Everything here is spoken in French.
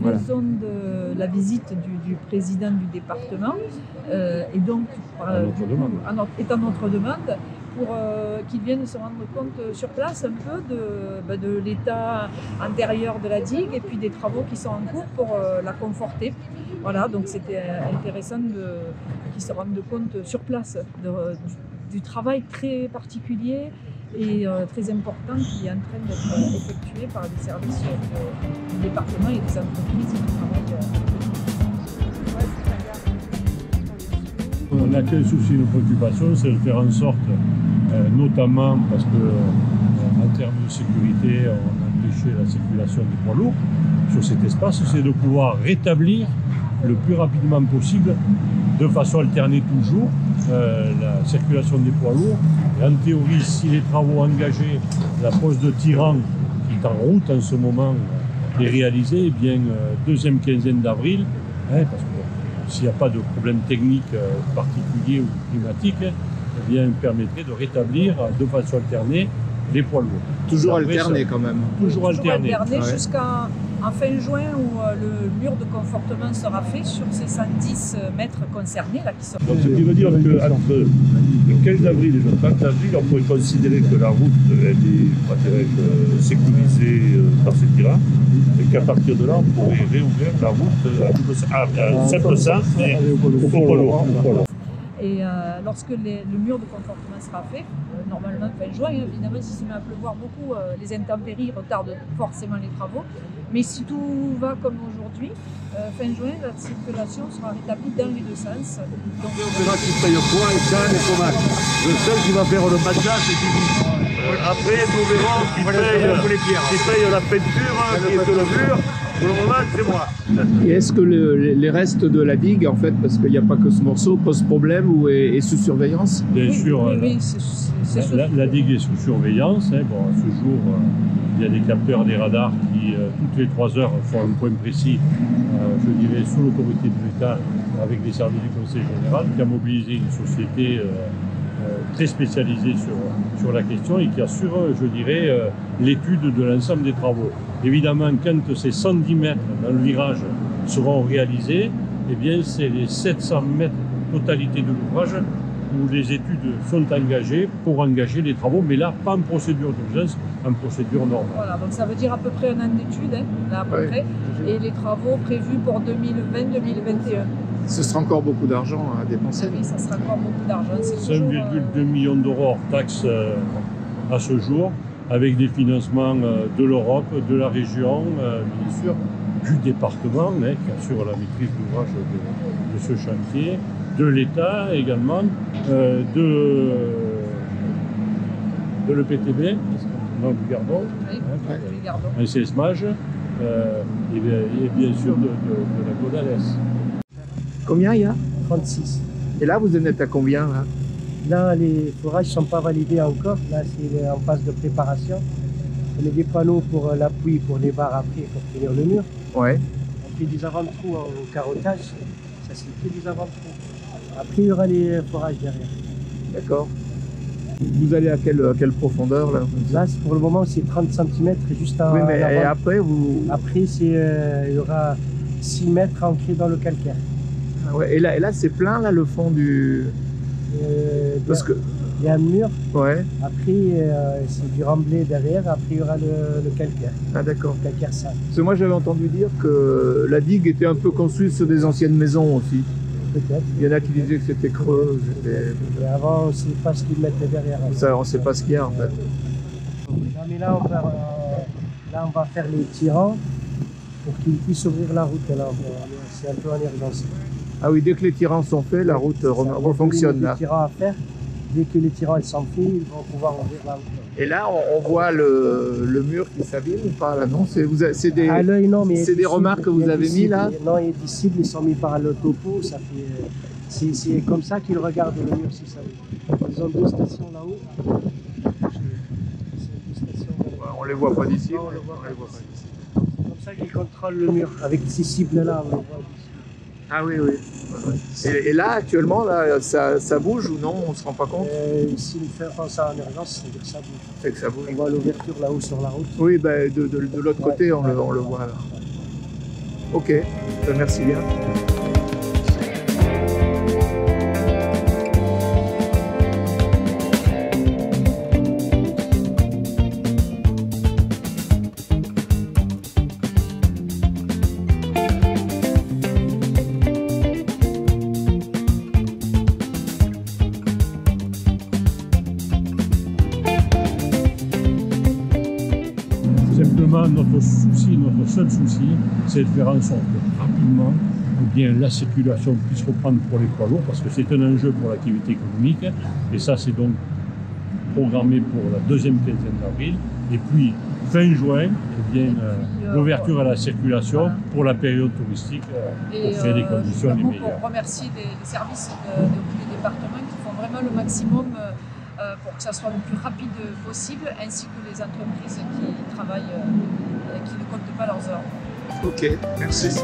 raison de la visite du président du département et donc est à notre demande pour qu'ils viennent se rendre compte sur place un peu de l'état antérieur de la digue et puis des travaux qui sont en cours pour la conforter. Voilà, donc c'était intéressant qu'ils se rendent compte sur place du travail très particulier et très important qui est en train d'être effectué par les services du département et des entreprises qui travaillent. On n'a qu'un souci, une préoccupation, c'est de faire en sorte, notamment parce que en termes de sécurité, on a empêché la circulation des poids lourds sur cet espace, c'est de pouvoir rétablir le plus rapidement possible, de façon alternée toujours, la circulation des poids lourds. Et en théorie, si les travaux engagés, la pose de tirant qui est en route en ce moment, est réalisée, eh bien, deuxième quinzaine d'avril, parce que s'il n'y a pas de problème technique particulier ou climatique, eh bien, permettrait de rétablir de façon alternée les poids lourds. Toujours alterné quand même. Toujours alterné jusqu'à fin juin où le mur de confortement sera fait sur ces 110 mètres concernés. Là, qui sont... Donc, ce qui veut dire qu'entre le 15 avril et le 30 avril, on pourrait considérer que la route est sécurisée par ces tirants et qu'à partir de là, on pourrait réouvrir la route à simple sens et au poids lourd. Et lorsque le mur de confortement sera fait, normalement fin juin, évidemment, si se met à pleuvoir beaucoup, les intempéries retardent forcément les travaux. Mais si tout va comme aujourd'hui, fin juin, la circulation sera rétablie dans les deux sens. Donc, on verra qui paye quoi et ça, et comment. Le seul qui va faire le matelas, c'est Didier. Après, nous verrons qui paye la peinture, qui est le mur. Pour le moment, c'est moi. Et est-ce que les restes de la digue, en fait, parce qu'il n'y a pas que ce morceau, posent problème ou est sous surveillance? Bien sûr, oui, la digue est sous surveillance. Bon, à ce jour, il y a des capteurs, des radars qui, toutes les 3 heures, font un point précis, je dirais, sous l'autorité de l'État, avec les services du Conseil général, qui a mobilisé une société très spécialisée sur la question et qui assure, je dirais, l'étude de l'ensemble des travaux. Évidemment, quand ces 110 mètres dans le virage seront réalisés, eh bien, c'est les 700 mètres totalité de l'ouvrage où les études sont engagées pour engager les travaux, mais là, pas en procédure d'urgence, en procédure normale. Voilà, donc ça veut dire à peu près un an d'études, là à peu près, et les travaux prévus pour 2020-2021. Ce sera encore beaucoup d'argent à dépenser. Oui, ça sera encore beaucoup d'argent. 5,2 millions d'euros hors taxes à ce jour, avec des financements de l'Europe, de la région, bien sûr, du département, qui assure la maîtrise d'ouvrage de ce chantier, de l'État également, de l'EPTB, du Gardon, un CESMAGE, et bien sûr de la Codales. Combien il y a? 36. Et là, vous en êtes à combien là? Là, les forages ne sont pas validés encore. Là, c'est en phase de préparation. On met des panneaux pour l'appui, pour les barres après, pour tenir le mur. Ouais. On fait des avant-trous au carottage. Ça, c'est que des avant-trous. Après, il y aura les forages derrière. D'accord. Vous allez à quelle profondeur là? Là, pour le moment, c'est 30 cm juste en. Oui, mais et après, Après, il y aura 6 mètres ancrés dans le calcaire. Ah ouais. Et là c'est plein, là, le fond du... Parce que... Il y a un mur. Ouais. Après, c'est du remblai derrière. Après, il y aura le calcaire. Ah d'accord. Le calcaire sale. Parce que moi, j'avais entendu dire que la digue était un peu construite sur des anciennes maisons aussi. Peut-être. Il y en a qui disaient que c'était creux. Et avant, on ne sait pas ce qu'ils mettaient derrière. Ça, on ne sait pas ce qu'il y a en fait. Non, mais là, on va faire les tirants pour qu'ils puissent ouvrir la route. C'est un peu en urgence. Ah oui, dès que les tirants sont faits, la route refonctionne là. Les tirants à faire. Dès que les tirants sont faits, ils vont pouvoir ouvrir la route. Et là, on voit le mur qui s'abîme ou pas là? Non, c'est des, à l'œil, non, mais des remarques que vous avez mis là? Non, il y a des cibles, ils sont mis par le topo. C'est comme ça qu'ils regardent le mur, si ça veut. Ils ont 2 stations là-haut. On les voit pas d'ici. Non, on les voit pas d'ici. C'est comme ça qu'ils contrôlent le mur. Avec ces cibles-là, on les voit d'ici. Ah oui, oui. Et là, actuellement, là, ça bouge ou non? On ne se rend pas compte? S'ils font ça en urgence, c'est que ça bouge. C'est que ça bouge. On voit l'ouverture là-haut sur la route. Oui, ben, de l'autre côté, on le voit là. Ok, merci bien. Simplement, notre seul souci, c'est de faire en sorte que rapidement, la circulation puisse reprendre pour les poids lourds, parce que c'est un enjeu pour l'activité économique, et ça c'est donc programmé pour la deuxième quinzaine d'avril, et puis fin juin, l'ouverture à la circulation pour la période touristique, pour créer des conditions les meilleures. Pour remercier les services du département qui font vraiment le maximum pour que ça soit le plus rapide possible, ainsi que les entreprises qui travaillent, qui ne comptent pas leurs heures. Ok, merci.